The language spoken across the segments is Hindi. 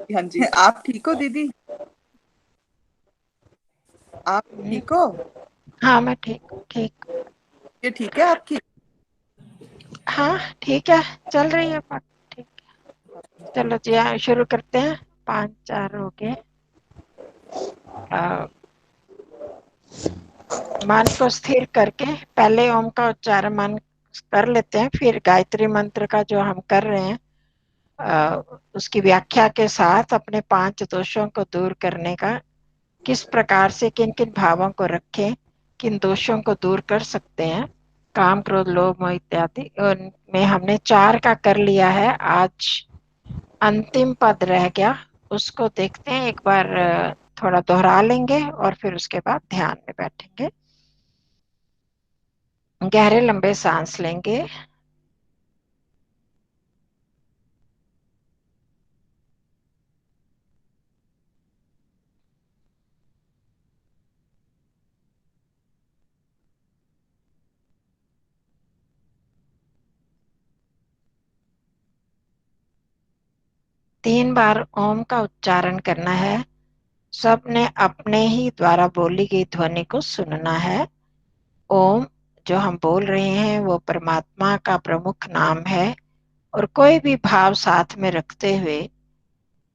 हाँ जी, आप ठीक हो दीदी? आप ठीक हो? हाँ मैं ठीक ठीक। ये ठीक है आपकी? हाँ ठीक है, चल रही है बात। ठीक। चलो जी, शुरू करते हैं। 5 4 हो गए। मन को स्थिर करके पहले ओम का उच्चारण मन कर लेते हैं, फिर गायत्री मंत्र का जो हम कर रहे हैं उसकी व्याख्या के साथ अपने 5 दोषों को दूर करने का, किस प्रकार से किन किन भावों को रखें, किन दोषों को दूर कर सकते हैं। काम क्रोध लोभ मोह इत्यादि में हमने 4 का कर लिया है। आज अंतिम पद रह गया, उसको देखते हैं एक बार। थोड़ा दोहरा लेंगे और फिर उसके बाद ध्यान में बैठेंगे। गहरे लंबे सांस लेंगे। 3 बार ओम का उच्चारण करना है। सबने अपने ही द्वारा बोली गई ध्वनि को सुनना है। ओम जो हम बोल रहे हैं वो परमात्मा का प्रमुख नाम है, और कोई भी भाव साथ में रखते हुए,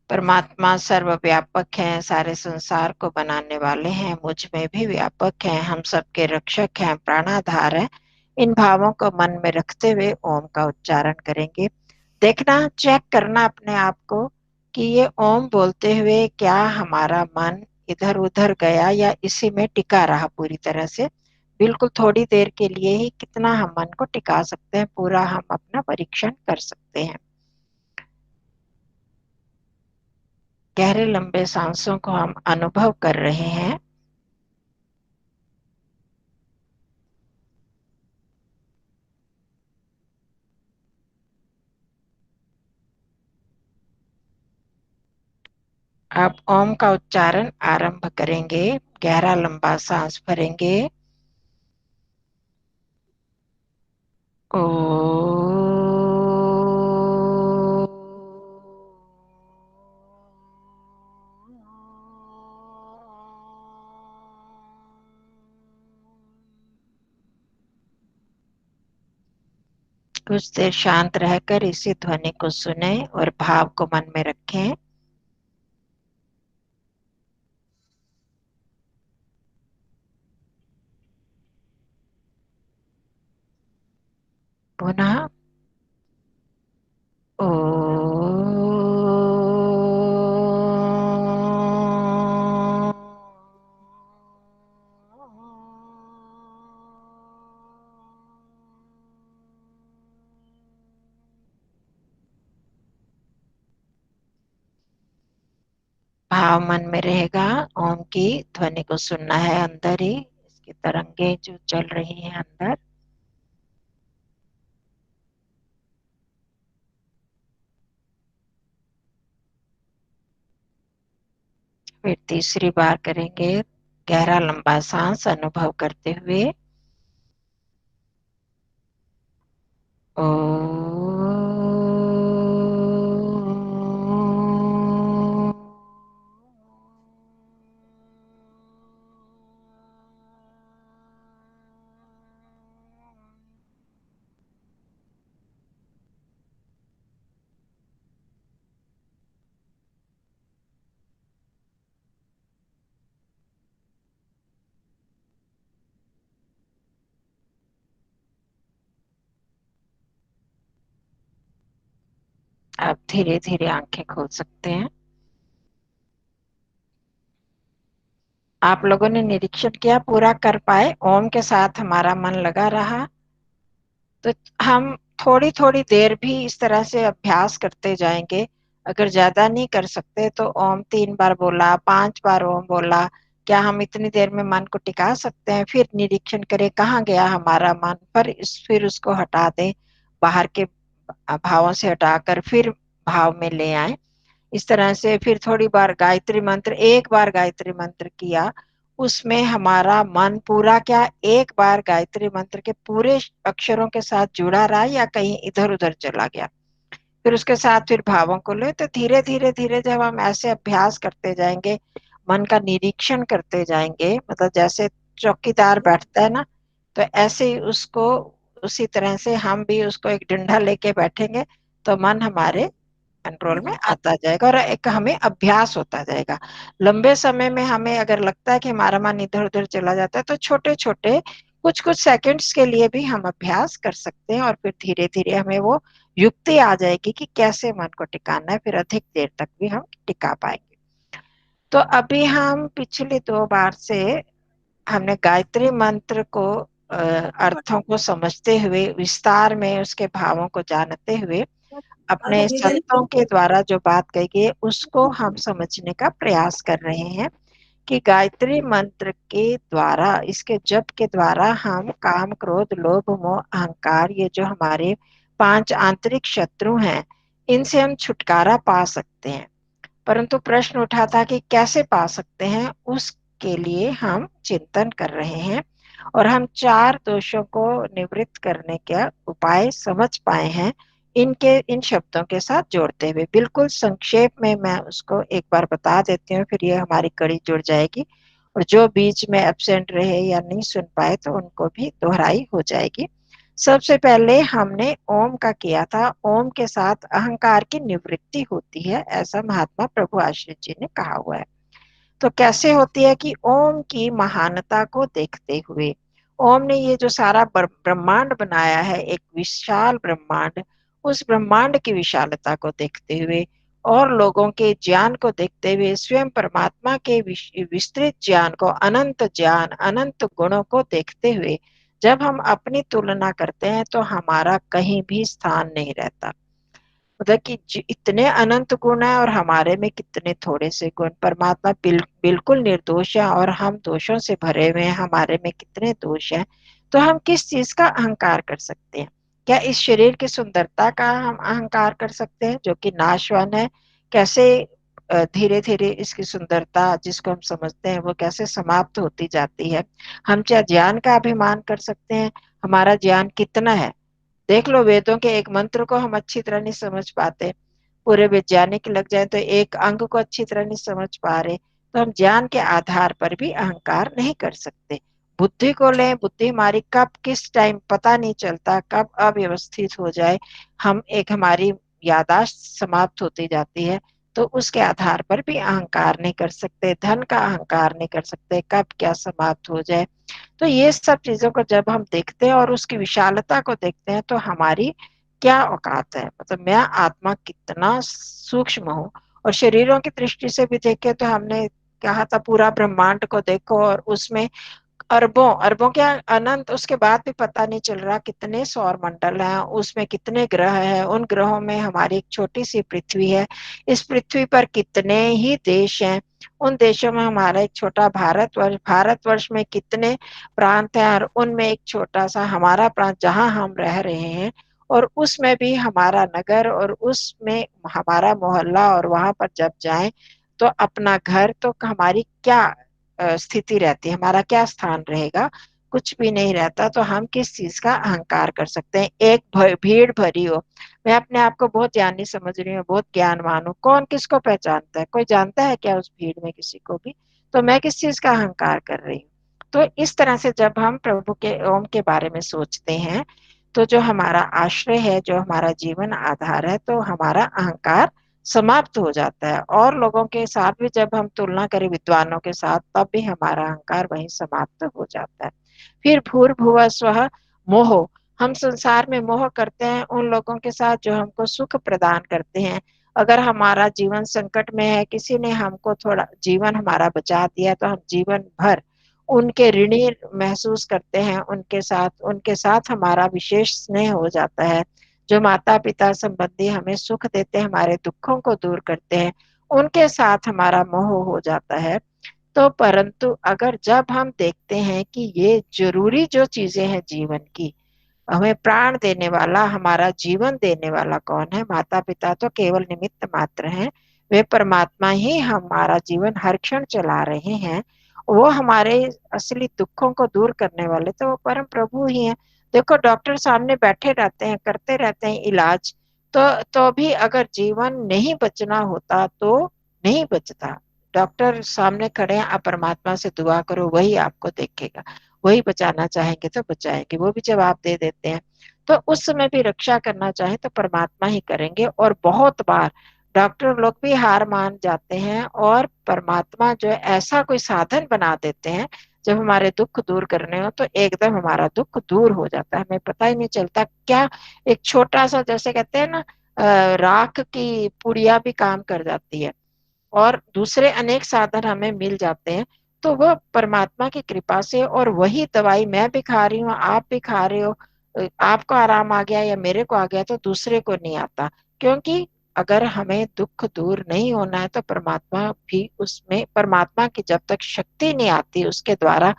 परमात्मा सर्वव्यापक हैं, सारे संसार को बनाने वाले हैं, मुझ में भी व्यापक हैं, हम सबके रक्षक हैं, प्राणाधार है, इन भावों को मन में रखते हुए ओम का उच्चारण करेंगे। देखना, चेक करना अपने आप को कि ये ओम बोलते हुए क्या हमारा मन इधर उधर गया या इसी में टिका रहा पूरी तरह से। बिल्कुल थोड़ी देर के लिए ही कितना हम मन को टिका सकते हैं, पूरा हम अपना परीक्षण कर सकते हैं। गहरे लंबे सांसों को हम अनुभव कर रहे हैं। अब ओम का उच्चारण आरंभ करेंगे। गहरा लंबा सांस भरेंगे। ओ। कुछ देर शांत रहकर इसी ध्वनि को सुने और भाव को मन में रखें। पुनः ओ। भाव मन में रहेगा। ओम की ध्वनि को सुनना है अंदर ही, इसकी तरंगे जो चल रही हैं अंदर। फिर तीसरी बार करेंगे। गहरा लंबा सांस अनुभव करते हुए। ओ। आप धीरे धीरे आंखें खोल सकते हैं। आप लोगों ने निरीक्षण किया, पूरा कर पाए, ओम के साथ हमारा मन लगा रहा। तो हम थोड़ी थोड़ी देर भी इस तरह से अभ्यास करते जाएंगे। अगर ज्यादा नहीं कर सकते तो ओम 3 बार बोला, 5 बार ओम बोला, क्या हम इतनी देर में मन को टिका सकते हैं? फिर निरीक्षण करें कहाँ गया हमारा मन, फिर उसको हटा दें, बाहर के भावों से हटाकर फिर भाव में ले आए। इस तरह से फिर थोड़ी बार गायत्री मंत्र, 1 बार गायत्री मंत्र किया, उसमें हमारा मन पूरा क्या 1 बार गायत्री मंत्र के पूरे अक्षरों के साथ जुड़ा रहा या कहीं इधर उधर चला गया। फिर उसके साथ फिर भावों को ले। तो धीरे धीरे धीरे जब हम ऐसे अभ्यास करते जाएंगे, मन का निरीक्षण करते जाएंगे, मतलब जैसे चौकीदार बैठता है ना, तो ऐसे ही उसको, उसी तरह से हम भी उसको एक डंडा लेके बैठेंगे, तो मन हमारे कंट्रोल में आता जाएगा और एक हमें अभ्यास होता जाएगा। लंबे समय में हमें अगर लगता है कि हमारा मन इधर उधर चला जाता है, तो छोटे छोटे कुछ कुछ सेकंड्स के लिए भी हम अभ्यास कर सकते हैं, और फिर धीरे धीरे हमें वो युक्ति आ जाएगी कि कैसे मन को टिकाना है, फिर अधिक देर तक भी हम टिका पाएंगे। तो अभी हम पिछली 2 बार से हमने गायत्री मंत्र को अर्थों को समझते हुए, विस्तार में उसके भावों को जानते हुए, अपने संतों के द्वारा जो बात कही गई है उसको हम समझने का प्रयास कर रहे हैं कि गायत्री मंत्र के द्वारा, इसके जप के द्वारा हम काम, क्रोध, लोभ, मोह, अहंकार, ये जो हमारे 5 आंतरिक शत्रु हैं, इनसे हम छुटकारा पा सकते हैं। परंतु प्रश्न उठा था कि कैसे पा सकते हैं, उसके लिए हम चिंतन कर रहे हैं, और हम 4 दोषों को निवृत्त करने के उपाय समझ पाए हैं, इनके इन शब्दों के साथ जोड़ते हुए। बिल्कुल संक्षेप में मैं उसको एक बार बता देती हूँ, फिर ये हमारी कड़ी जुड़ जाएगी, और जो बीच में एब्सेंट रहे या नहीं सुन पाए तो उनको भी दोहराई हो जाएगी। सबसे पहले हमने ओम का किया था। ओम के साथ अहंकार की निवृत्ति होती है, ऐसा महात्मा प्रभु आश्रित जी ने कहा हुआ है। तो कैसे होती है कि ओम की महानता को देखते हुए, ओम ने ये जो सारा ब्रह्मांड बनाया है, एक विशाल ब्रह्मांड, उस ब्रह्मांड की विशालता को देखते हुए और लोगों के ज्ञान को देखते हुए, स्वयं परमात्मा के विस्तृत ज्ञान को, अनंत ज्ञान, अनंत गुणों को देखते हुए जब हम अपनी तुलना करते हैं तो हमारा कहीं भी स्थान नहीं रहता। मतलब कि इतने अनंत गुण है और हमारे में कितने थोड़े से गुण। परमात्मा बिल्कुल निर्दोष है और हम दोषों से भरे हुए हैं, हमारे में कितने दोष हैं। तो हम किस चीज का अहंकार कर सकते हैं? क्या इस शरीर की सुंदरता का हम अहंकार कर सकते हैं जो कि नाशवान है? कैसे धीरे धीरे इसकी सुंदरता जिसको हम समझते हैं वो कैसे समाप्त होती जाती है? हम क्या ज्ञान का अभिमान कर सकते हैं? हमारा ज्ञान कितना है? देख लो, वेदों के एक मंत्र को हम अच्छी तरह नहीं समझ पाते, पूरे वैज्ञानिक लग जाए तो एक अंग को अच्छी तरह नहीं समझ पा रहे, तो हम ज्ञान के आधार पर भी अहंकार नहीं कर सकते। बुद्धि को लें, बुद्धि हमारी कब किस टाइम पता नहीं चलता, कब अव्यवस्थित हो जाए, हम एक हमारी यादाश्त समाप्त होती जाती है, तो उसके आधार पर भी अहंकार नहीं कर सकते। धन का अहंकार नहीं कर सकते, कब क्या समाप्त हो जाए। तो ये सब चीजों को जब हम देखते हैं और उसकी विशालता को देखते हैं, तो हमारी क्या औकात है, मतलब मैं आत्मा कितना सूक्ष्म हूँ। और शरीरों की दृष्टि से भी देखे तो हमने कहा था पूरा ब्रह्मांड को देखो, और उसमें अरबों अरबों क्या, अनंत, उसके बाद भी पता नहीं चल रहा कितने सौर मंडल हैं, उसमें कितने ग्रह हैं, उन ग्रहों में हमारी एक छोटी सी पृथ्वी है, इस पृथ्वी पर कितने ही देश हैं, उन देशों में हमारा एक छोटा भारतवर्ष, भारतवर्ष में कितने प्रांत हैं, और उनमें एक छोटा सा हमारा प्रांत जहां हम रह रहे हैं, और उसमें भी हमारा नगर, और उसमें हमारा मोहल्ला, और वहां पर जब जाएं तो अपना घर, तो हमारी क्या स्थिति रहती है, हमारा क्या स्थान रहेगा? कुछ भी नहीं रहता। तो हम किस चीज का अहंकार कर सकते हैं? एक भीड़ भरी हो, मैं अपने आप को बहुत ज्ञानी समझ रही हूँ, बहुत ज्ञानवान हूँ, कौन किसको पहचानता है? कोई जानता है क्या उस भीड़ में किसी को भी? तो मैं किस चीज का अहंकार कर रही हूँ? तो इस तरह से जब हम प्रभु के ओम के बारे में सोचते हैं, तो जो हमारा आश्रय है, जो हमारा जीवन आधार है, तो हमारा अहंकार समाप्त हो जाता है। और लोगों के साथ भी जब हम तुलना करें विद्वानों के साथ, तब भी हमारा अहंकार वहीं समाप्त हो जाता है। फिर भूर्भुवः स्वः मोह, हम संसार में मोह करते हैं उन लोगों के साथ जो हमको सुख प्रदान करते हैं। अगर हमारा जीवन संकट में है, किसी ने हमको थोड़ा जीवन हमारा बचा दिया, तो हम जीवन भर उनके ऋणी महसूस करते हैं, उनके साथ हमारा विशेष स्नेह हो जाता है। जो माता पिता संबंधी हमें सुख देते हैं, हमारे दुखों को दूर करते हैं, उनके साथ हमारा मोह हो जाता है। तो परंतु अगर जब हम देखते हैं कि ये जरूरी जो चीजें हैं जीवन की, हमें प्राण देने वाला, हमारा जीवन देने वाला कौन है? माता पिता तो केवल निमित्त मात्र हैं, वे परमात्मा ही हमारा जीवन हर क्षण चला रहे हैं। वो हमारे असली दुखों को दूर करने वाले तो वो परम प्रभु ही हैं। देखो, डॉक्टर सामने बैठे रहते हैं, करते रहते हैं इलाज, तो भी अगर जीवन नहीं बचना होता तो नहीं बचता। डॉक्टर सामने खड़े हैं, आप परमात्मा से दुआ करो, वही आपको देखेगा, वही बचाना चाहेंगे तो बचाएंगे, वो भी जवाब दे देते हैं। तो उस समय भी रक्षा करना चाहे तो परमात्मा ही करेंगे। और बहुत बार डॉक्टर लोग भी हार मान जाते हैं और परमात्मा जो है ऐसा कोई साधन बना देते हैं, जब हमारे दुख दूर करने हो तो एकदम हमारा दुख दूर हो जाता है, हमें पता ही नहीं चलता। क्या एक छोटा सा, जैसे कहते हैं ना, राख की पुड़िया भी काम कर जाती है, और दूसरे अनेक साधन हमें मिल जाते हैं। तो वह परमात्मा की कृपा से, और वही दवाई मैं भी खा रही हूँ, आप भी खा रहे हो, आपको आराम आ गया या मेरे को आ गया तो दूसरे को नहीं आता। क्योंकि अगर हमें दुख दूर नहीं होना है तो परमात्मा भी उसमें, परमात्मा की जब तक शक्ति नहीं आती उसके द्वारा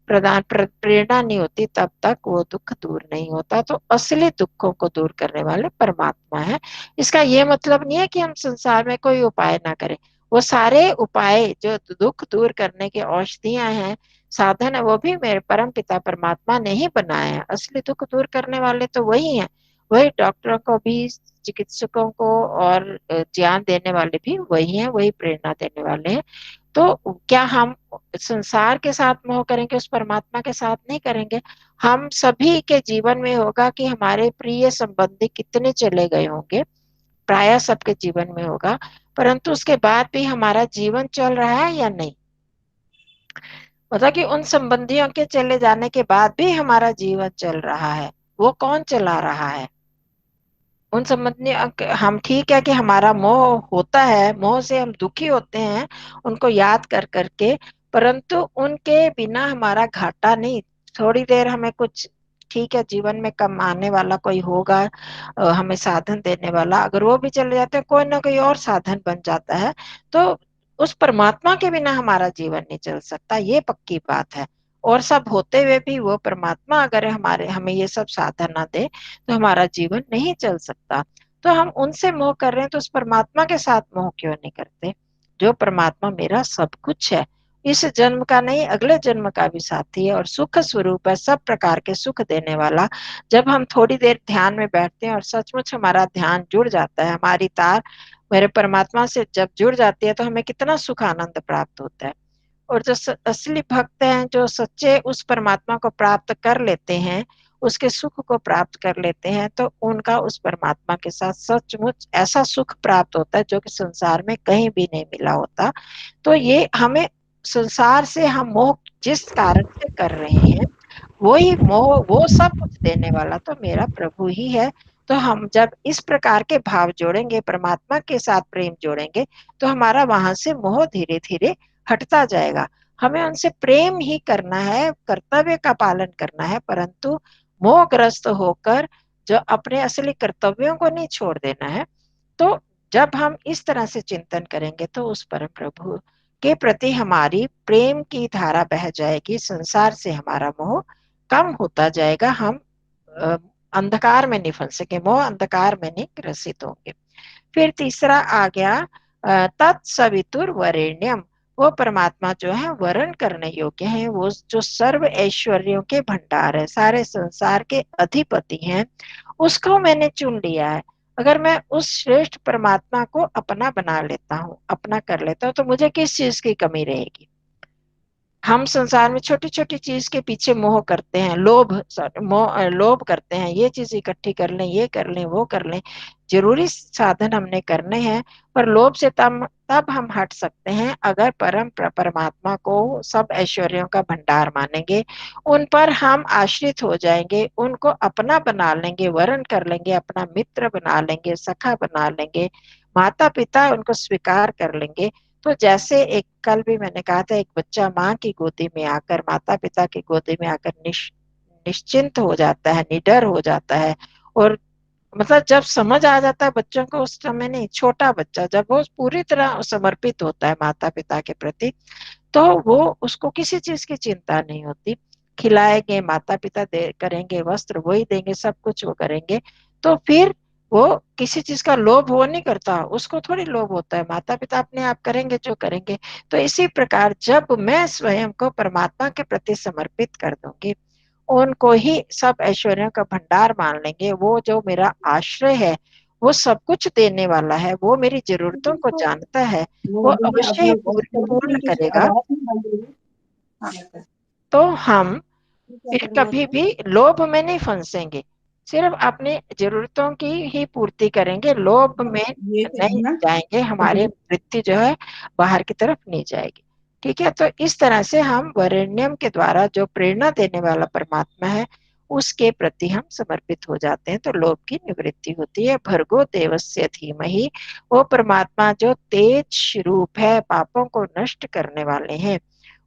प्रेरणा नहीं होती, तब तक वो दुख दूर नहीं होता। तो असली दुखों को दूर करने वाले परमात्मा है। इसका ये मतलब नहीं है कि हम संसार में कोई उपाय ना करें। वो सारे उपाय जो दुख दूर करने की औषधियां हैं, साधन है, वो भी मेरे परम पिता परमात्मा ने ही बनाए हैं। असली दुख दूर करने वाले तो वही हैं। वही डॉक्टरों को भी, चिकित्सकों को और ज्ञान देने वाले भी वही हैं, वही प्रेरणा देने वाले हैं। तो क्या हम संसार के साथ मोह करेंगे, उस परमात्मा के साथ नहीं करेंगे। हम सभी के जीवन में होगा कि हमारे प्रिय संबंधी कितने चले गए होंगे, प्राय सबके जीवन में होगा, परंतु उसके बाद भी हमारा जीवन चल रहा है या नहीं। मतलब कि उन संबंधियों के चले जाने के बाद भी हमारा जीवन चल रहा है, वो कौन चला रहा है। उन संबंधी, हम ठीक है कि हमारा मोह होता है, मोह से हम दुखी होते हैं उनको याद कर करके, परंतु उनके बिना हमारा घाटा नहीं। थोड़ी देर हमें कुछ, ठीक है, जीवन में कमाने वाला कोई होगा, हमें साधन देने वाला, अगर वो भी चले जाते हैं कोई ना कोई और साधन बन जाता है, तो उस परमात्मा के बिना हमारा जीवन नहीं चल सकता, ये पक्की बात है। और सब होते हुए भी वो परमात्मा अगर हमारे हमें ये सब साधन ना दे तो हमारा जीवन नहीं चल सकता। तो हम उनसे मोह कर रहे हैं तो उस परमात्मा के साथ मोह क्यों नहीं करते, जो परमात्मा मेरा सब कुछ है, इस जन्म का नहीं अगले जन्म का भी साथी है और सुख स्वरूप है, सब प्रकार के सुख देने वाला। जब हम थोड़ी देर ध्यान में बैठते हैं और सचमुच हमारा ध्यान जुड़ जाता है, हमारी तार मेरे परमात्मा से जब जुड़ जाती है, तो हमें कितना सुख आनंद प्राप्त होता है। और जो असली भक्त हैं, जो सच्चे उस परमात्मा को प्राप्त कर लेते हैं, उसके सुख को प्राप्त कर लेते हैं, तो उनका उस परमात्मा के साथ सचमुच ऐसा सुख प्राप्त होता है जो कि संसार में कहीं भी नहीं मिला होता। तो ये हमें, संसार से हम मोह जिस कारण से कर रहे हैं, वही मोह, वो सब कुछ देने वाला तो मेरा प्रभु ही है। तो हम जब इस प्रकार के भाव जोड़ेंगे, परमात्मा के साथ प्रेम जोड़ेंगे, तो हमारा वहां से मोह धीरे धीरे हटता जाएगा। हमें उनसे प्रेम ही करना है, कर्तव्य का पालन करना है, परंतु मोहग्रस्त होकर जो अपने असली कर्तव्यों को नहीं छोड़ देना है। तो जब हम इस तरह से चिंतन करेंगे तो उस परम प्रभु के प्रति हमारी प्रेम की धारा बह जाएगी, संसार से हमारा मोह कम होता जाएगा, हम अ, अंधकार में नहीं फंसेंगे, मोह अंधकार में नहीं ग्रसित होंगे। फिर तीसरा आ गया तत्सवितुर वरेण्यम। वो परमात्मा जो है वरण करने योग्य है, वो जो सर्व ऐश्वर्यों के भंडार है, सारे संसार के अधिपति हैं, उसको मैंने चुन लिया है। अगर मैं उस श्रेष्ठ परमात्मा को अपना बना लेता हूँ, अपना कर लेता हूँ, तो मुझे किस चीज की कमी रहेगी। हम संसार में छोटी छोटी चीज के पीछे मोह करते हैं, लोभ, लोभ करते हैं, ये चीज इकट्ठी कर लें, ये कर लें, वो कर लें, जरूरी साधन हमने करने हैं। पर लोभ से तब हम हट सकते हैं अगर परमात्मा को सब ऐश्वर्यों का भंडार मानेंगे, उन पर हम आश्रित हो जाएंगे, उनको अपना बना लेंगे, वरण कर लेंगे, अपना मित्र बना लेंगे, सखा बना लेंगे, माता पिता उनको स्वीकार कर लेंगे। तो जैसे एक, कल भी मैंने कहा था, एक बच्चा माँ की गोदी में आकर, माता पिता की गोदी में आकर निश्चिंत हो जाता है, निडर हो जाता है। और मतलब जब समझ आ जाता है बच्चों को, उस समय नहीं, छोटा बच्चा जब वो पूरी तरह समर्पित होता है माता पिता के प्रति, तो वो, उसको किसी चीज की चिंता नहीं होती। खिलाएंगे माता पिता, दे करेंगे, वस्त्र वही देंगे, सब कुछ वो करेंगे। तो फिर वो किसी चीज का लोभ वो नहीं करता, उसको थोड़ी लोभ होता है, माता पिता अपने आप करेंगे जो करेंगे। तो इसी प्रकार जब मैं स्वयं को परमात्मा के प्रति समर्पित कर दूंगी, उनको ही सब ऐश्वर्यों का भंडार मान लेंगे, वो जो मेरा आश्रय है, वो सब कुछ देने वाला है, वो मेरी जरूरतों को जानता है, वो अवश्य ही पूर्ण करेगा। तो हम फिर कभी भी लोभ में नहीं फंसेंगे, सिर्फ अपनी जरूरतों की ही पूर्ति करेंगे, लोभ में नहीं जाएंगे, हमारे वृत्ति जो है बाहर की तरफ नहीं जाएगी। ठीक है, तो इस तरह से हम वरेण्यम के द्वारा जो प्रेरणा देने वाला परमात्मा है उसके प्रति हम समर्पित हो जाते हैं, तो लोभ की निवृत्ति होती है। भर्गो देवस्य धीमहि, वो परमात्मा जो तेज रूप है, पापों को नष्ट करने वाले हैं,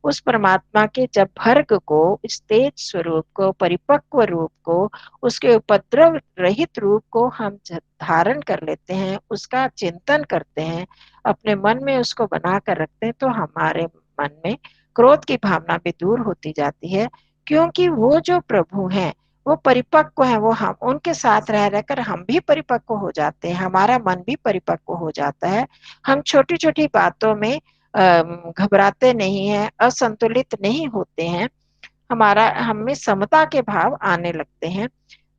उस परमात्मा के जब भर्ग को, इस तेज स्वरूप को, परिपक्व रूप को, उसके उपद्रव रहित रूप को हम धारण कर लेते हैं, उसका चिंतन करते हैं, अपने मन में उसको बना कर रखते हैं, तो हमारे मन में क्रोध की भावना भी दूर होती जाती है। क्योंकि वो जो प्रभु हैं वो परिपक्व है, वो हम उनके साथ रह रहकर हम भी परिपक्व हो जाते हैं, हमारा मन भी परिपक्व हो जाता है। हम छोटी छोटी बातों में घबराते नहीं हैं, असंतुलित नहीं होते हैं, हमारा हमें समता के भाव आने लगते हैं।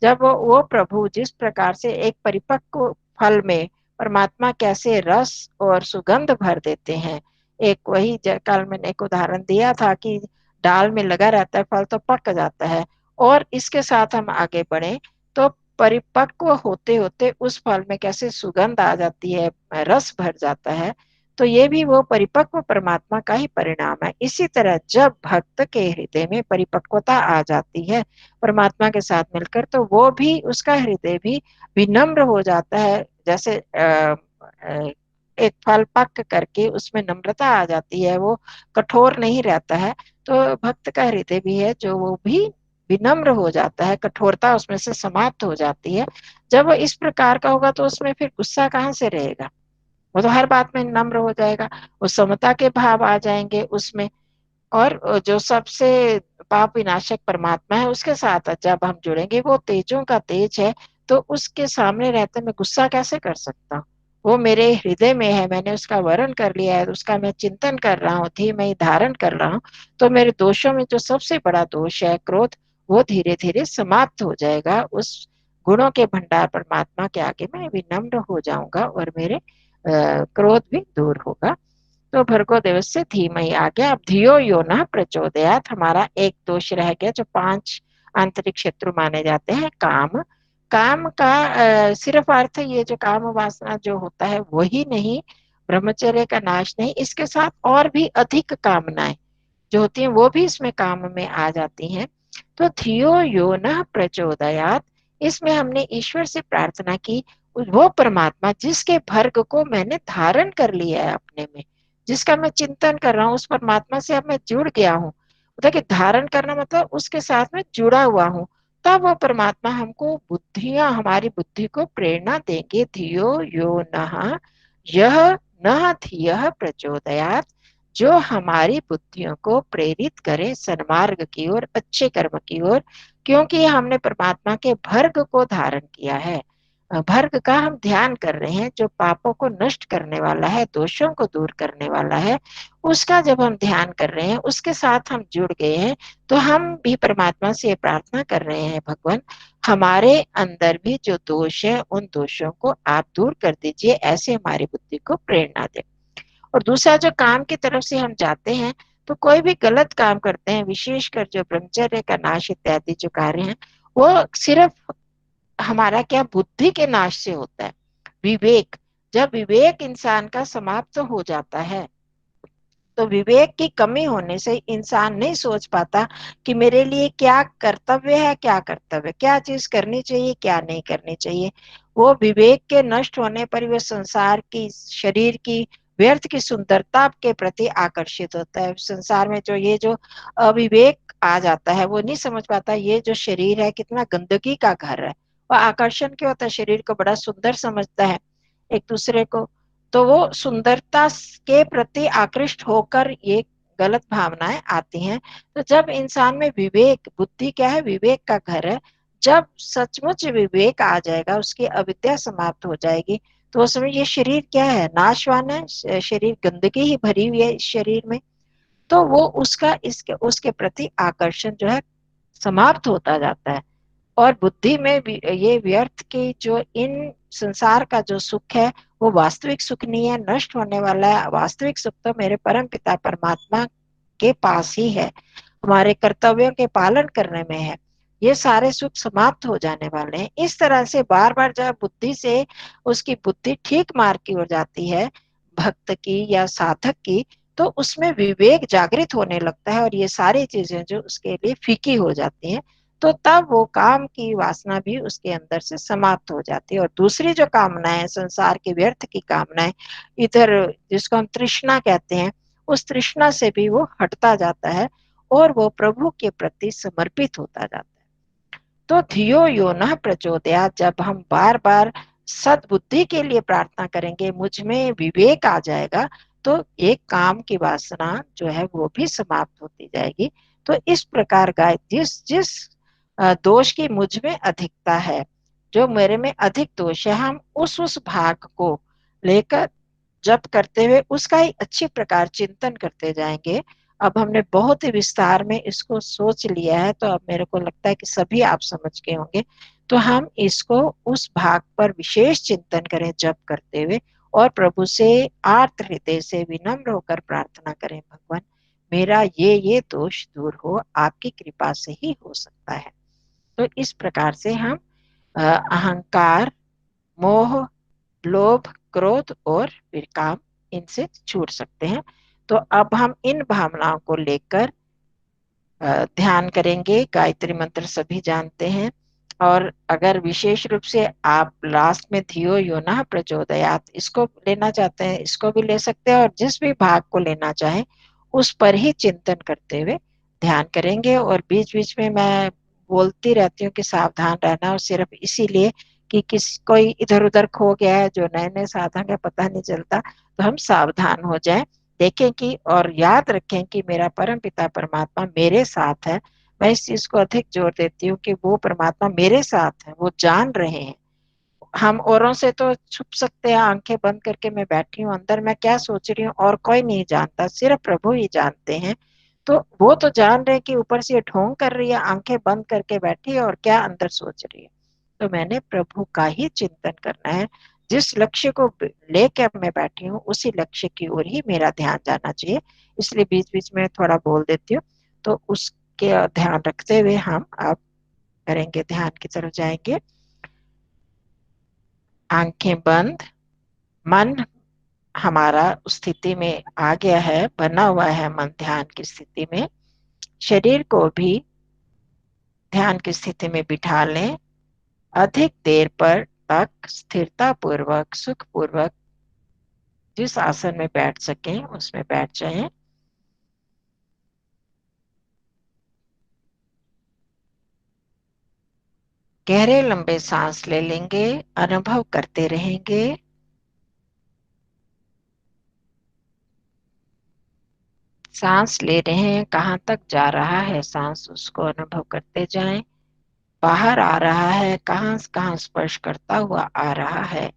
जब वो प्रभु जिस प्रकार से एक परिपक्व फल में परमात्मा कैसे रस और सुगंध भर देते हैं, एक वही कल मैंने एक उदाहरण दिया था कि डाल में लगा रहता है फल तो पक जाता है, और इसके साथ हम आगे बढ़े तो परिपक्व होते होते उस फल में कैसे सुगंध आ जाती है, रस भर जाता है। तो ये भी वो परिपक्व परमात्मा का ही परिणाम है। इसी तरह जब भक्त के हृदय में परिपक्वता आ जाती है परमात्मा के साथ मिलकर, तो वो भी, उसका हृदय भी विनम्र हो जाता है। जैसे एक फल पक करके उसमें नम्रता आ जाती है, वो कठोर नहीं रहता है, तो भक्त का हृदय भी है जो वो भी विनम्र हो जाता है, कठोरता उसमें से समाप्त हो जाती है। जब वो इस प्रकार का होगा तो उसमें फिर गुस्सा कहाँ से रहेगा, वो तो हर बात में नम्र हो जाएगा, वो समता के भाव आ जाएंगे उसमें। और जो सबसे पाप विनाशक परमात्मा है उसके साथ जब हम जुड़ेंगे, वो तेजों का तेज है, तो उसके सामने रहते मैं गुस्सा कैसे कर सकता हूँ, वो मेरे हृदय में है, मैंने उसका वर्ण कर लिया है, उसका मैं चिंतन कर रहा हूँ, थी मैं धारण कर रहा हूँ, तो मेरे दोषों में जो सबसे बड़ा दोष है क्रोध, वो धीरे धीरे समाप्त हो जाएगा। उस गुणों के भंडार परमात्मा के आगे मैं विनम्र हो जाऊंगा और मेरे क्रोध भी दूर होगा। तो भर्गो देवस्य धीमहि आ गया। अब धियो यो न प्रचोदयात, हमारा एक दोष रह गया जो 5 आंतरिक शत्रु माने जाते हैं। काम, काम का सिर्फ अर्थ ये जो काम वासना जो होता है वही नहीं, ब्रह्मचर्य का नाश नहीं, इसके साथ और भी अधिक कामनाएं जो होती हैं वो भी इसमें काम में आ जाती हैं। तो धियो यो न प्रचोदयात, इसमें हमने ईश्वर से प्रार्थना की, वो परमात्मा जिसके भर्ग को मैंने धारण कर लिया है अपने में, जिसका मैं चिंतन कर रहा हूँ, उस परमात्मा से अब मैं जुड़ गया हूँ। देखिए धारण करना मतलब उसके साथ में जुड़ा हुआ हूँ, तब वो परमात्मा हमको बुद्धियां, हमारी बुद्धि को प्रेरणा देंगे। धियो यो नः, यह न धियः प्रचोदयात, जो हमारी बुद्धियों को प्रेरित करे सन्मार्ग की ओर, अच्छे कर्म की ओर, क्योंकि हमने परमात्मा के भर्ग को धारण किया है। भर्ग का हम ध्यान कर रहे हैं, जो पापों को नष्ट करने वाला है, दोषों को दूर करने वाला है, उसका जब हम ध्यान कर रहे हैं, उसके साथ हम जुड़ गए हैं, तो हम भी परमात्मा से ये प्रार्थना कर रहे हैं, भगवान हमारे अंदर भी जो दोष है उन दोषों को आप दूर कर दीजिए, ऐसे हमारी बुद्धि को प्रेरणा दे। और दूसरा जो काम की तरफ से हम जाते हैं, तो कोई भी गलत काम करते हैं, विशेषकर जो ब्रह्मचर्य का नाश इत्यादि जो कार्य हैं, वो सिर्फ हमारा क्या बुद्धि के नाश से होता है। विवेक, जब विवेक इंसान का समाप्त हो जाता है, तो विवेक की कमी होने से इंसान नहीं सोच पाता कि मेरे लिए क्या कर्तव्य है, क्या कर्तव्य, क्या चीज करनी चाहिए, क्या नहीं करनी चाहिए। वो विवेक के नष्ट होने पर वो संसार की, शरीर की व्यर्थ की सुंदरता के प्रति आकर्षित होता है। संसार में जो ये जो अविवेक आ जाता है, वो नहीं समझ पाता ये जो शरीर है कितना गंदगी का घर है। वो आकर्षण क्यों होता है, शरीर को बड़ा सुंदर समझता है एक दूसरे को, तो वो सुंदरता के प्रति आकृष्ट होकर ये गलत भावनाएं आती हैं। तो जब इंसान में विवेक, बुद्धि क्या है, विवेक का घर है, जब सचमुच विवेक आ जाएगा, उसकी अविद्या समाप्त हो जाएगी, तो उस समय ये शरीर क्या है, नाशवान है, शरीर गंदगी ही भरी हुई है इस शरीर में, तो वो उसका इसके उसके प्रति आकर्षण जो है समाप्त होता जाता है। और बुद्धि में भी ये व्यर्थ की जो इन संसार का जो सुख है वो वास्तविक सुख नहीं है, नष्ट होने वाला है। वास्तविक सुख तो मेरे परम पिता परमात्मा के पास ही है, हमारे कर्तव्यों के पालन करने में है। ये सारे सुख समाप्त हो जाने वाले हैं। इस तरह से बार बार जब बुद्धि से उसकी बुद्धि ठीक मार्ग की ओर जाती है, भक्त की या साधक की, तो उसमें विवेक जागृत होने लगता है और ये सारी चीजें जो उसके लिए फीकी हो जाती हैं, तो तब वो काम की वासना भी उसके अंदर से समाप्त हो जाती है। और दूसरी जो कामनाएं, संसार की व्यर्थ की कामनाएं, इधर जिसको हम तृष्णा कहते हैं, उस तृष्णा से भी वो हटता जाता है और वो प्रभु के प्रति समर्पित होता जाता है। तो धियो यो न प्रचोदयात्, जब हम बार बार सद्बुद्धि के लिए प्रार्थना करेंगे, मुझ में विवेक आ जाएगा, तो एक काम की वासना जो है वो भी समाप्त होती जाएगी। तो इस प्रकार गाय जिस जिस दोष की मुझ में अधिकता है, जो मेरे में अधिक दोष है, हम उस भाग को लेकर जप करते हुए उसका ही अच्छी प्रकार चिंतन करते जाएंगे। अब हमने बहुत ही विस्तार में इसको सोच लिया है, तो अब मेरे को लगता है कि सभी आप समझ गए होंगे। तो हम इसको उस भाग पर विशेष चिंतन करें जप करते हुए, और प्रभु से आर्त हृदय से विनम्र होकर प्रार्थना करें, भगवान मेरा ये दोष दूर हो, आपकी कृपा से ही हो सकता है। तो इस प्रकार से हम अहंकार, मोह, लोभ, क्रोध और विकार इनसे छूट सकते हैं। तो अब हम इन भावनाओं को लेकर ध्यान करेंगे। गायत्री मंत्र सभी जानते हैं, और अगर विशेष रूप से आप लास्ट में धियो यो न प्रचोदयात् इसको लेना चाहते हैं, इसको भी ले सकते हैं, और जिस भी भाग को लेना चाहें उस पर ही चिंतन करते हुए ध्यान करेंगे। और बीच बीच में मैं बोलती रहती हूँ कि सावधान रहना, और सिर्फ इसीलिए कि किसी कोई इधर उधर खो गया है, जो नए नए साधक है, पता नहीं चलता, तो हम सावधान हो जाएं। देखें कि और याद रखें कि मेरा परम पिता परमात्मा मेरे साथ है। मैं इस चीज को अधिक जोर देती हूँ कि वो परमात्मा मेरे साथ है, वो जान रहे हैं। हम औरों से तो छुप सकते हैं, आंखें बंद करके मैं बैठी हूँ, अंदर मैं क्या सोच रही हूँ और कोई नहीं जानता, सिर्फ प्रभु ही जानते हैं। तो वो तो जान रहे हैं कि ऊपर से ये ढोंग कर रही है, आंखें बंद करके बैठी है और क्या अंदर सोच रही है। तो मैंने प्रभु का ही चिंतन करना है। जिस लक्ष्य को लेकर मैं बैठी हूँ उसी लक्ष्य की ओर ही मेरा ध्यान जाना चाहिए। इसलिए बीच बीच में थोड़ा बोल देती हूँ। तो उसके ध्यान रखते हुए हम अब करेंगे, ध्यान की तरफ जाएंगे। आंखें बंद, मन हमारा उस स्थिति में आ गया है, बना हुआ है मन ध्यान की स्थिति में। शरीर को भी ध्यान की स्थिति में बिठा लें। अधिक देर पर तक स्थिरता पूर्वक, सुख पूर्वक जिस आसन में बैठ सकें उसमें बैठ जाएं। गहरे लंबे सांस ले लेंगे, अनुभव करते रहेंगे। सांस ले रहे हैं, कहाँ तक जा रहा है सांस, उसको अनुभव करते जाएं। बाहर आ रहा है, कहाँ कहाँ स्पर्श करता हुआ आ रहा है।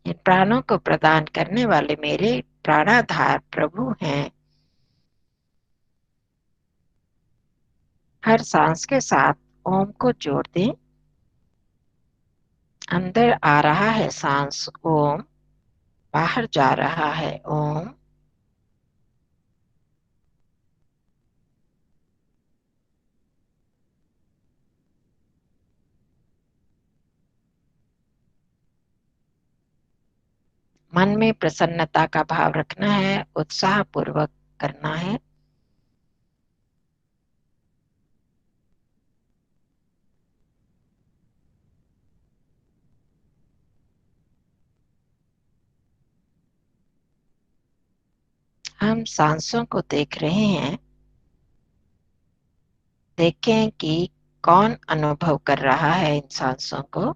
इन प्राणों को प्रदान करने वाले मेरे प्राणाधार प्रभु हैं। हर सांस के साथ ओम को जोड़ दें। अंदर आ रहा है सांस ओम, बाहर जा रहा है ओम। मन में प्रसन्नता का भाव रखना है, उत्साह पूर्वक करना है। हम सांसों को देख रहे हैं। देखें कि कौन अनुभव कर रहा है इन सांसों को।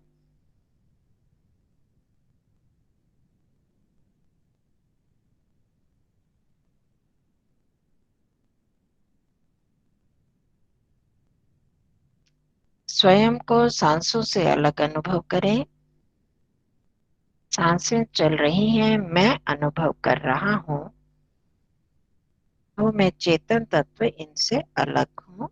स्वयं को सांसों से अलग अनुभव करें। सांसें चल रही हैं, मैं अनुभव कर रहा हूँ, तो मैं चेतन तत्व इनसे अलग हूँ।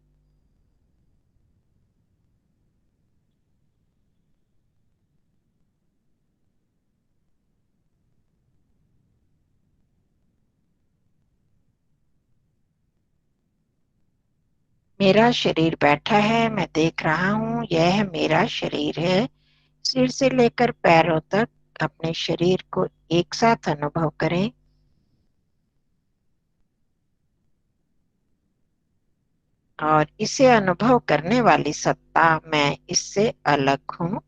मेरा शरीर बैठा है, मैं देख रहा हूँ, यह मेरा शरीर है। सिर से लेकर पैरों तक अपने शरीर को एक साथ अनुभव करें। और इसे अनुभव करने वाली सत्ता मैं इससे अलग हूँ।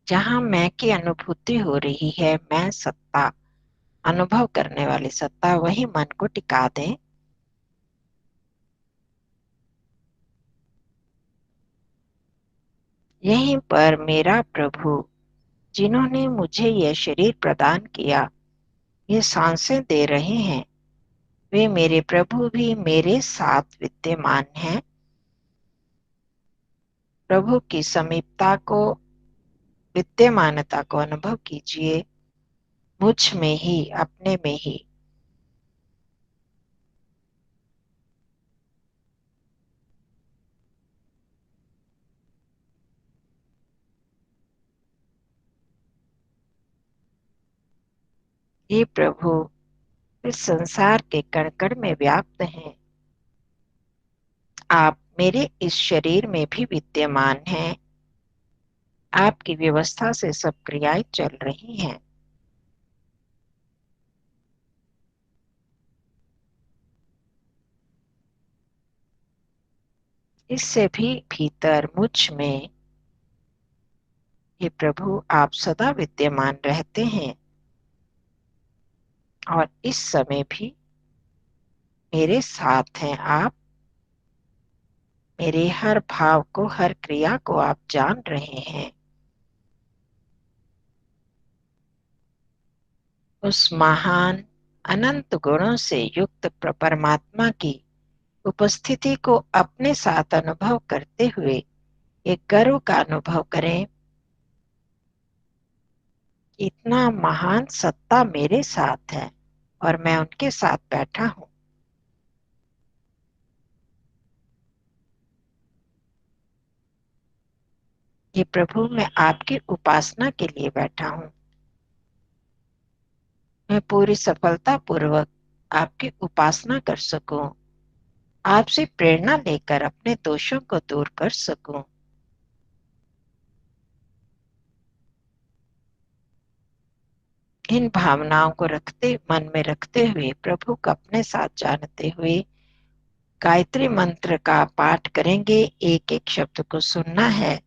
जहाँ मैं की अनुभूति हो रही है, मैं सत्ता, अनुभव करने वाली सत्ता, वही मन को टिका दें। यहीं पर मेरा प्रभु, जिन्होंने मुझे यह शरीर प्रदान किया, ये सांसें दे रहे हैं, वे मेरे प्रभु भी मेरे साथ विद्यमान हैं। प्रभु की समीपता को, विद्यमानता को अनुभव कीजिए, मुझ में ही, अपने में ही। ये प्रभु इस संसार के कण कण में व्याप्त हैं। आप मेरे इस शरीर में भी विद्यमान हैं। आपकी व्यवस्था से सब क्रियाएं चल रही हैं। इससे भी भीतर मुझ में, हे प्रभु, आप सदा विद्यमान रहते हैं और इस समय भी मेरे साथ हैं। आप मेरे हर भाव को, हर क्रिया को आप जान रहे हैं। उस महान अनंत गुणों से युक्त परमात्मा की उपस्थिति को अपने साथ अनुभव करते हुए एक गर्व का अनुभव करें। इतना महान सत्ता मेरे साथ है और मैं उनके साथ बैठा हूं। ये प्रभु, मैं आपकी उपासना के लिए बैठा हूं। मैं पूरी सफलता पूर्वक आपकी उपासना कर सकूं, आपसे प्रेरणा लेकर अपने दोषों को दूर कर सकूं। इन भावनाओं को रखते, मन में रखते हुए, प्रभु को अपने साथ जानते हुए गायत्री मंत्र का पाठ करेंगे। एक एक शब्द को सुनना है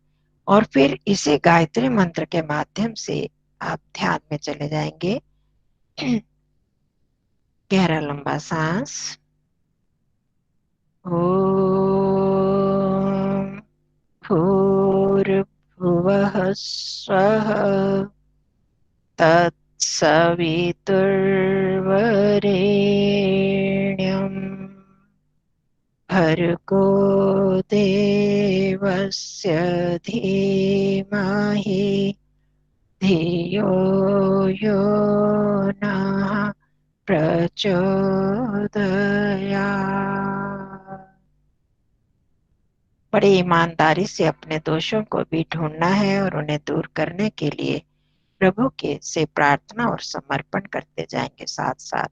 और फिर इसे गायत्री मंत्र के माध्यम से आप ध्यान में चले जाएंगे। गहरा लंबा सांस। ओम भूर्भुवः स्वः तत्सवितुर्वरेण्यम् भर्गो देवस्य धीमहि धियो यो नः प्रचोदयात्। बड़ी ईमानदारी से अपने दोषों को भी ढूंढना है और उन्हें दूर करने के लिए प्रभु के से प्रार्थना और समर्पण करते जाएंगे साथ साथ।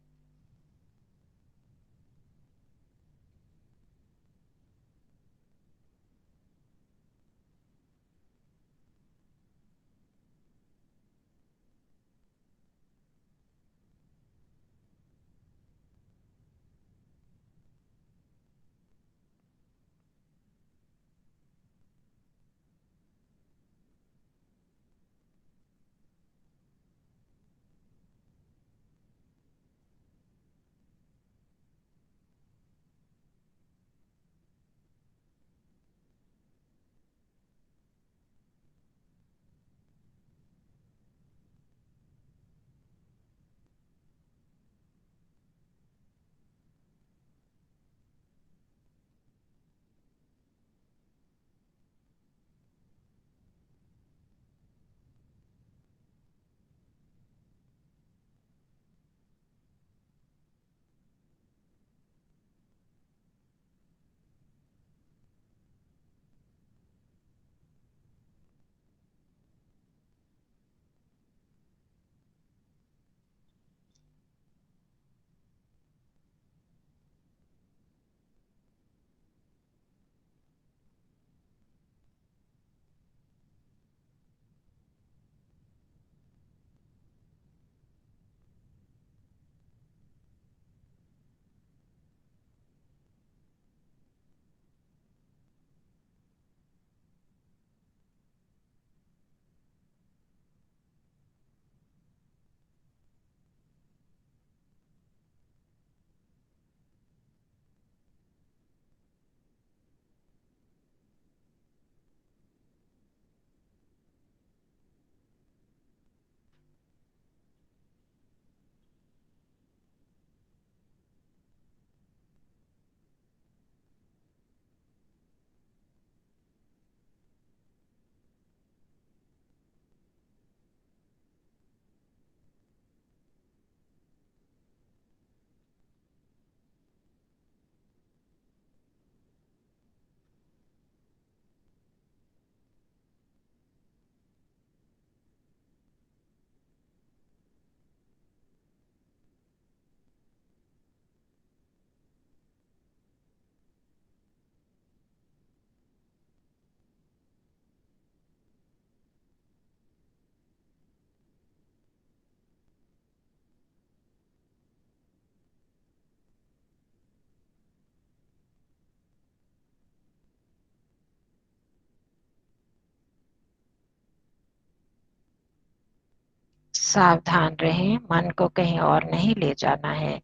सावधान रहें, मन को कहीं और नहीं ले जाना है।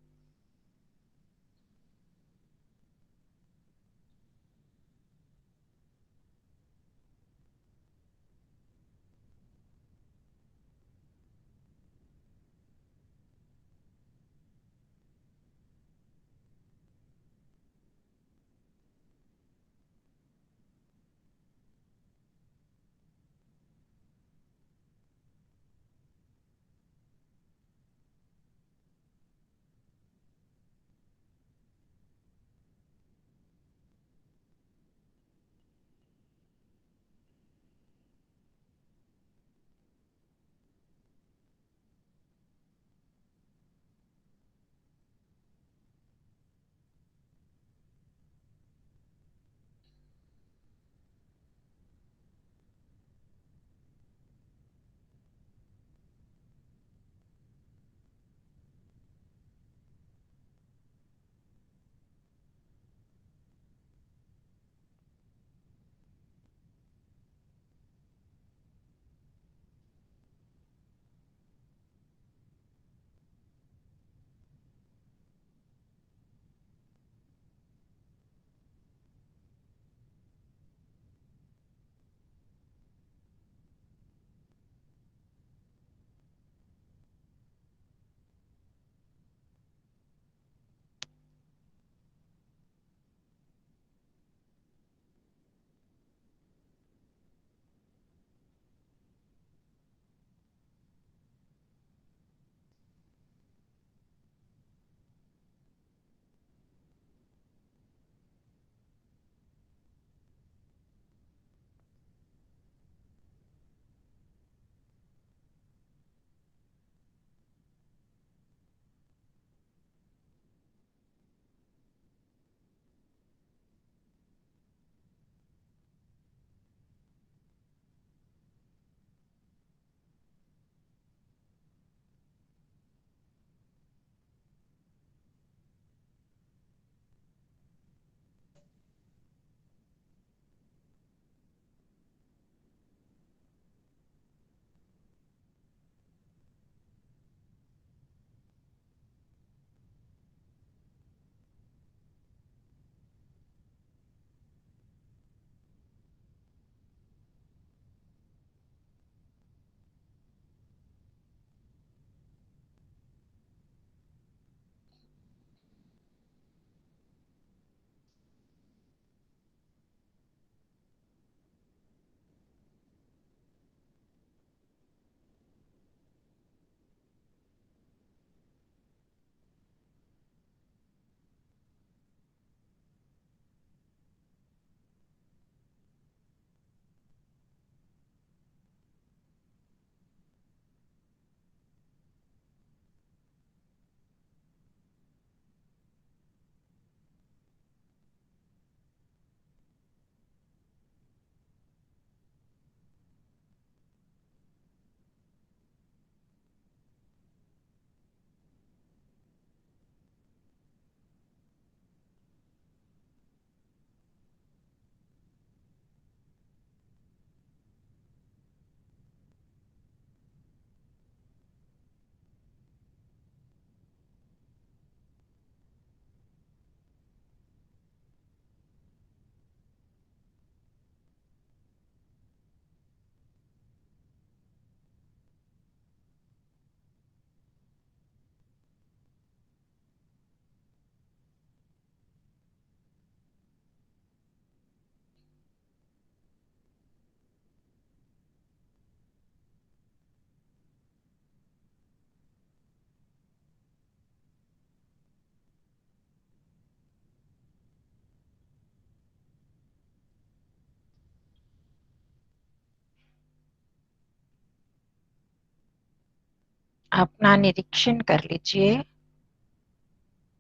अपना निरीक्षण कर लीजिए,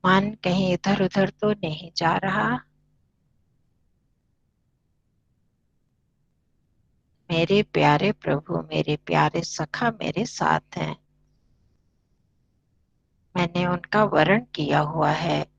मन कहीं इधर उधर तो नहीं जा रहा। मेरे प्यारे प्रभु, मेरे प्यारे सखा मेरे साथ हैं। मैंने उनका वरण किया हुआ है।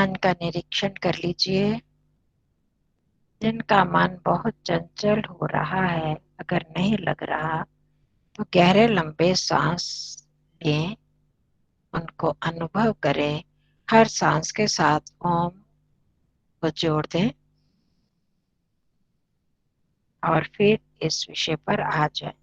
मन का निरीक्षण कर लीजिए। जिनका मन बहुत चंचल हो रहा है, अगर नहीं लग रहा तो गहरे लंबे सांस लें, उनको अनुभव करें। हर सांस के साथ ओम को जोड़ दें और फिर इस विषय पर आ जाए।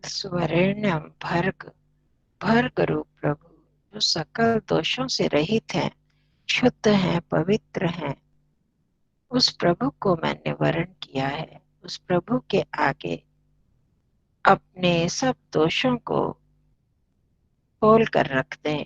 स्वर्णम भर्ग भर्ग रूप प्रभु, जो सकल दोषों से रहित हैं, शुद्ध हैं, पवित्र हैं, उस प्रभु को मैंने वर्ण किया है। उस प्रभु के आगे अपने सब दोषों को खोल कर रख दें।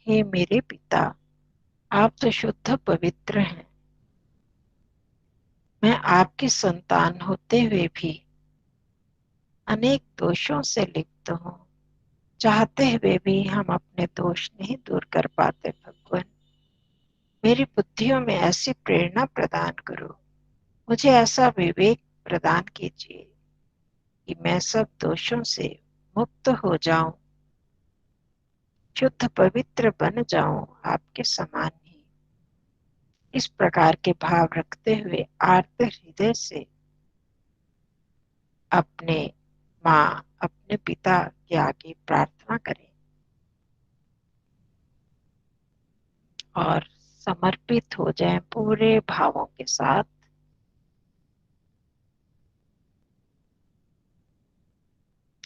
हे मेरे पिता, आप तो शुद्ध पवित्र हैं। मैं आपकी संतान होते हुए भी अनेक दोषों से लिप्त हूँ। चाहते हुए भी हम अपने दोष नहीं दूर कर पाते। भगवान, मेरी बुद्धियों में ऐसी प्रेरणा प्रदान करो, मुझे ऐसा विवेक प्रदान कीजिए कि मैं सब दोषों से मुक्त हो जाऊं, शुद्ध पवित्र बन जाऊं, आपके समान ही। इस प्रकार के भाव रखते हुए आर्त हृदय से अपने माँ, अपने पिता के आगे प्रार्थना करें और समर्पित हो जाएं पूरे भावों के साथ।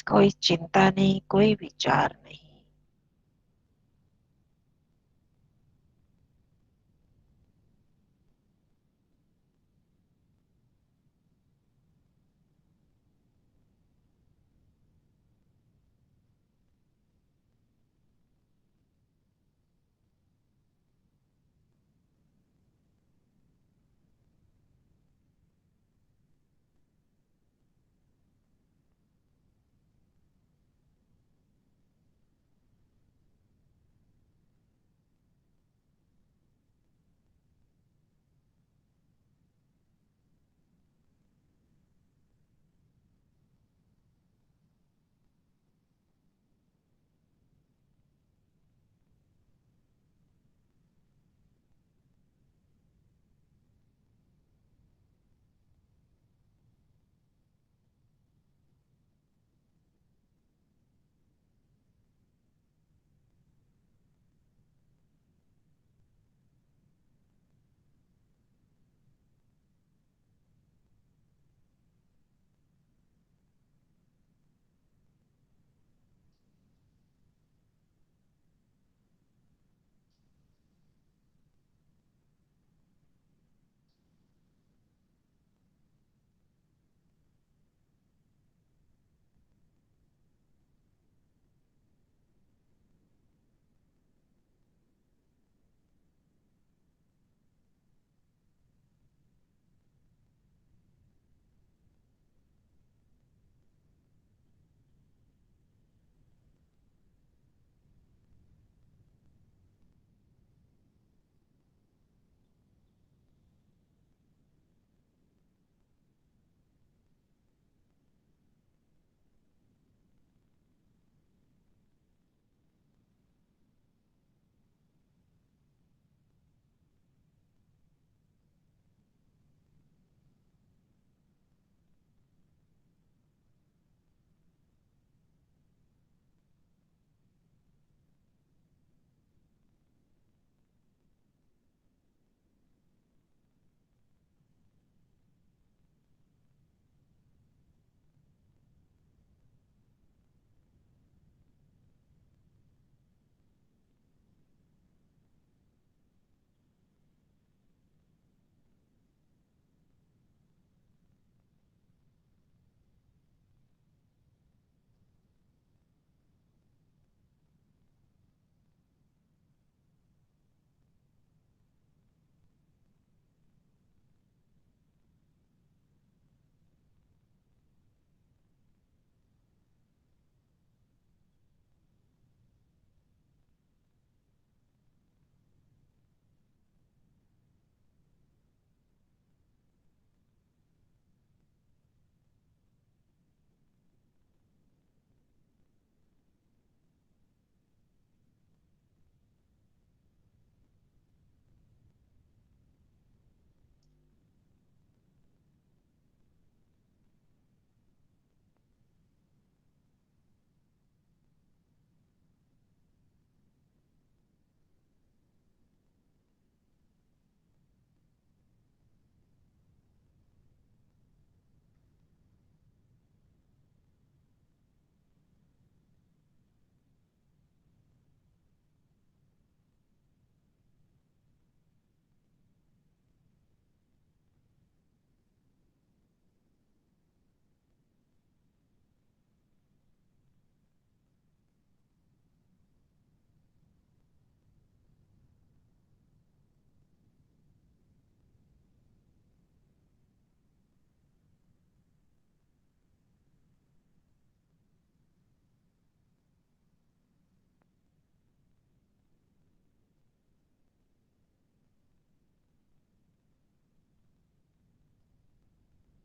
कोई चिंता नहीं, कोई विचार नहीं।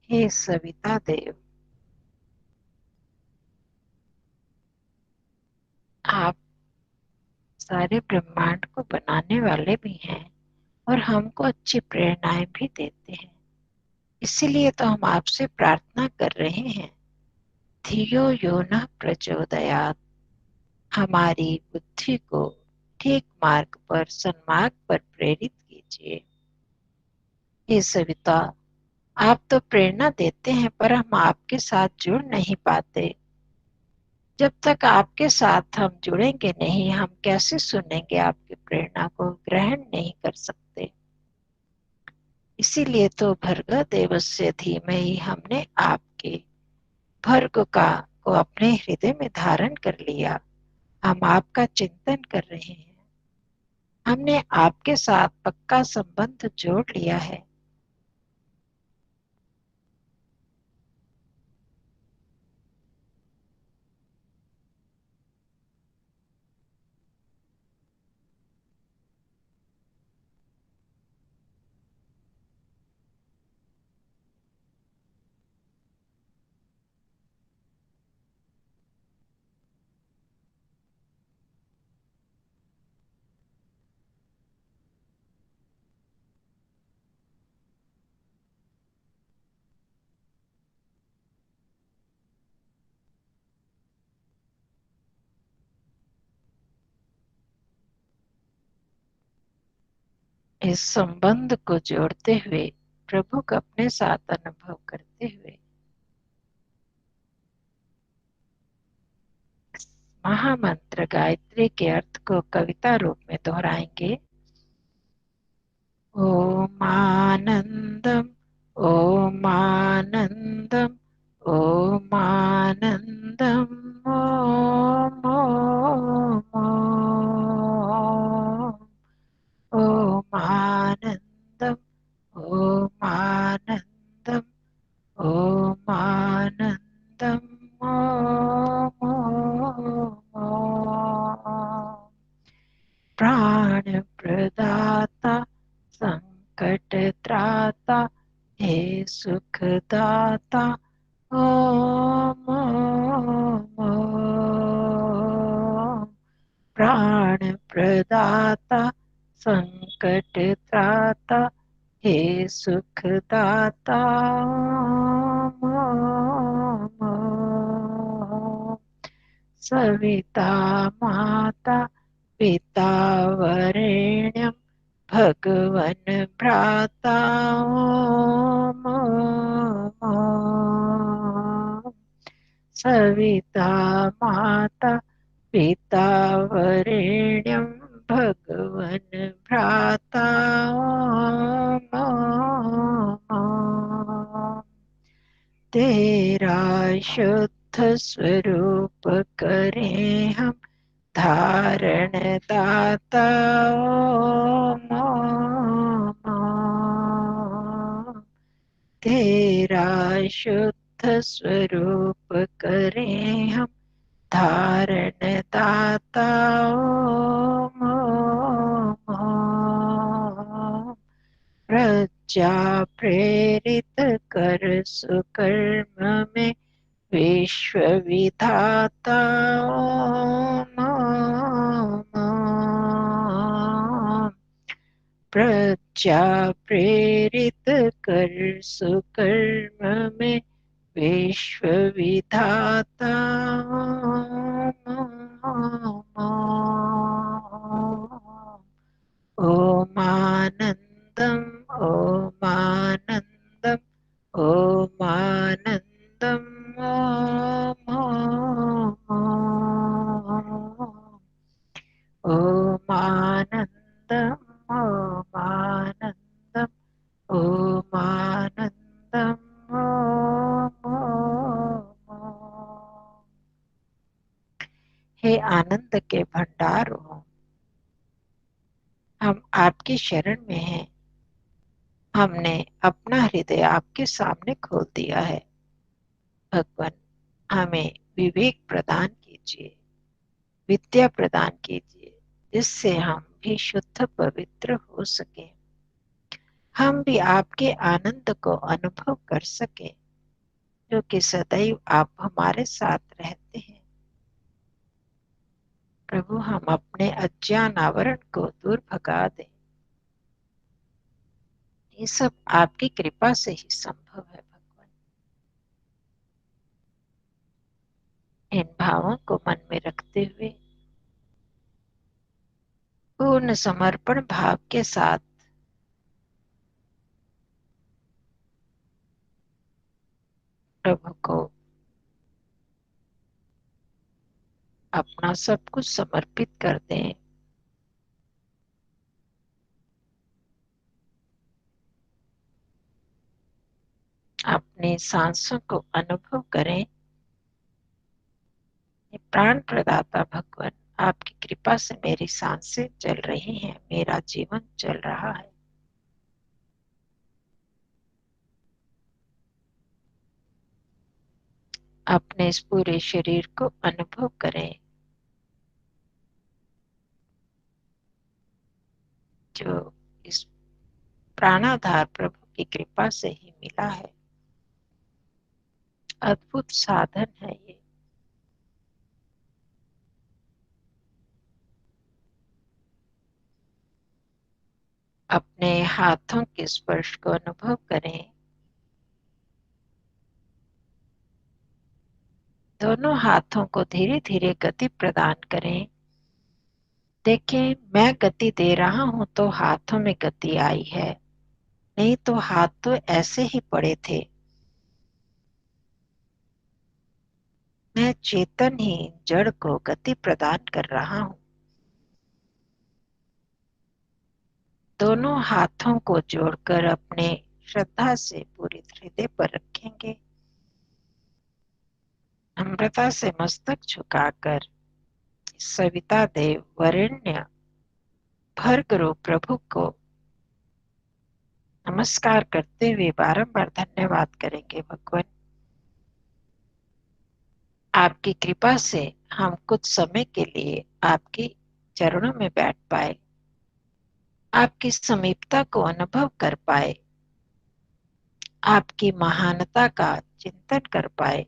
हे सविता देव, आप सारे ब्रह्मांड को बनाने वाले भी हैं और हमको अच्छी प्रेरणाएं भी देते हैं। इसीलिए तो हम आपसे प्रार्थना कर रहे हैं, धियो यो न प्रचोदयात्, हमारी बुद्धि को ठीक मार्ग पर, सन्मार्ग पर प्रेरित कीजिए। हे सविता, आप तो प्रेरणा देते हैं पर हम आपके साथ जुड़ नहीं पाते। जब तक आपके साथ हम जुड़ेंगे नहीं, हम कैसे सुनेंगे, आपकी प्रेरणा को ग्रहण नहीं कर सकते। इसीलिए तो भर्गो देवस्य धीमहि, हमने आपके भर्ग का को अपने हृदय में धारण कर लिया। हम आपका चिंतन कर रहे हैं, हमने आपके साथ पक्का संबंध जोड़ लिया है। इस संबंध को जोड़ते हुए, प्रभु को अपने साथ अनुभव करते हुए महामंत्र गायत्री के अर्थ को कविता रूप में दोहराएंगे। ओम आनंदम, ओम आनंदम, ओम आनंदम, ओम ओम ओम, ओम आनंदम, ओम आनंदम, ओम आनंदम, ओम ओम ओम। प्राण प्रदाता, संकट त्राता, हे सुखदाता, ओम ओम ओम। प्राण प्रदाता, संकट त्राता, हे सुखदाता, ओम ओम ओम। सविता माता पिता वरेण्यं, भगवन् भ्राता, ओम ओम ओम। सविता माता पिता वरेण्यं, भगवन् भ्राता, ओम ओम ओम। तेरा शुद्ध स्वरूप करें हम धारण दाता, ओम ओम ओम। तेरा शुद्ध स्वरूप करें हम धारण दाता, ओम ओम ओम। प्रजा प्रेरित कर सुकर्म में विश्व विधाता, ओम ओम ओम। प्रजा प्रेरित कर सुकर्म में विश्व विधाता, ओम ओम ओम। ओम आनंदम, ओम आनंदम, ओम आनंदम, ओम ओम ओम। ओम आनंदम, ओम आनंदम, ओम आनंदम, ओम ओम ओम। हे आनंद के भंडार हो, हम आपकी शरण में हैं। हमने अपना हृदय आपके सामने खोल दिया है। भगवान, हमें विवेक प्रदान कीजिए, विद्या प्रदान कीजिए, जिससे हम भी शुद्ध पवित्र हो सके, हम भी आपके आनंद को अनुभव कर सके। जो कि सदैव आप हमारे साथ रहते हैं। प्रभु, हम अपने अज्ञान आवरण को दूर भगा दें। ये सब आपकी कृपा से ही संभव है भगवान। इन भावों को मन में रखते हुए पूर्ण समर्पण भाव के साथ प्रभु को अपना सब कुछ समर्पित कर दें। अपनी सांसों को अनुभव करें। प्राण प्रदाता भगवान, आपकी कृपा से मेरी सांसें चल रही हैं, मेरा जीवन चल रहा है। अपने इस पूरे शरीर को अनुभव करें जो इस प्राणाधार प्रभु की कृपा से ही मिला है। अद्भुत साधन है ये। अपने हाथों के स्पर्श को अनुभव करें। दोनों हाथों को धीरे धीरे गति प्रदान करें। देखें, मैं गति दे रहा हूं तो हाथों में गति आई है, नहीं तो हाथ तो ऐसे ही पड़े थे। मैं चेतन ही जड़ को गति प्रदान कर रहा हूं। दोनों हाथों को जोड़कर अपने श्रद्धा से पूरी हृदय पर रखेंगे। नम्रता से मस्तक झुकाकर सविता देव वरेण्य भर्ग रूप प्रभु को नमस्कार करते हुए बारंबार धन्यवाद करेंगे। भगवान, आपकी कृपा से हम कुछ समय के लिए आपके चरणों में बैठ पाए, आपकी समीपता को अनुभव कर पाए, आपकी महानता का चिंतन कर पाए।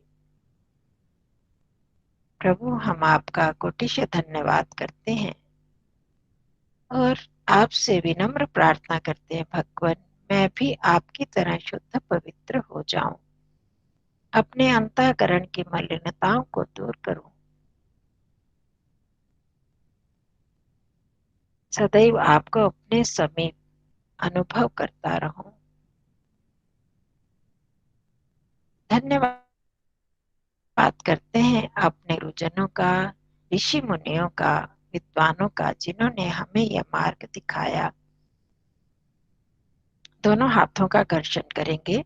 प्रभु, हम आपका कोटिश धन्यवाद करते हैं और आपसे विनम्र प्रार्थना करते हैं भगवान, मैं भी आपकी तरह शुद्ध पवित्र हो जाऊं, अपने अंतःकरण की मलिनताओं को दूर करूं, सदैव आपको अपने समीप अनुभव करता रहूं। धन्यवाद करते हैं अपने गुरुजनों का, ऋषि मुनियों का, विद्वानों का, जिन्होंने हमें यह मार्ग दिखाया। दोनों हाथों का घर्षण करेंगे,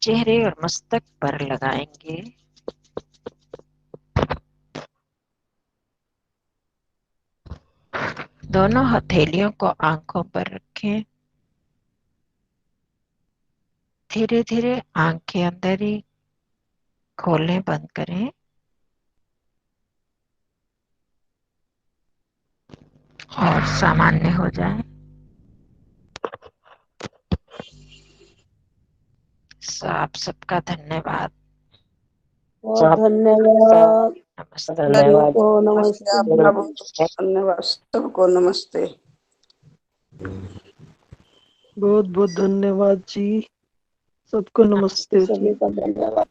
चेहरे और मस्तक पर लगाएंगे। दोनों हथेलियों को आंखों पर रखें। धीरे धीरे आंखें अंदर ही खोलें, बंद करें और सामान्य हो जाएं। आप सबका धन्यवाद। बहुत धन्यवाद। नमस्ते। सभी धन्यवाद। को नमस्ते नमस्ते। आपका भी। धन्यवाद सबको नमस्ते। बहुत बहुत धन्यवाद जी, सबको नमस्ते जी। सभी का धन्यवाद।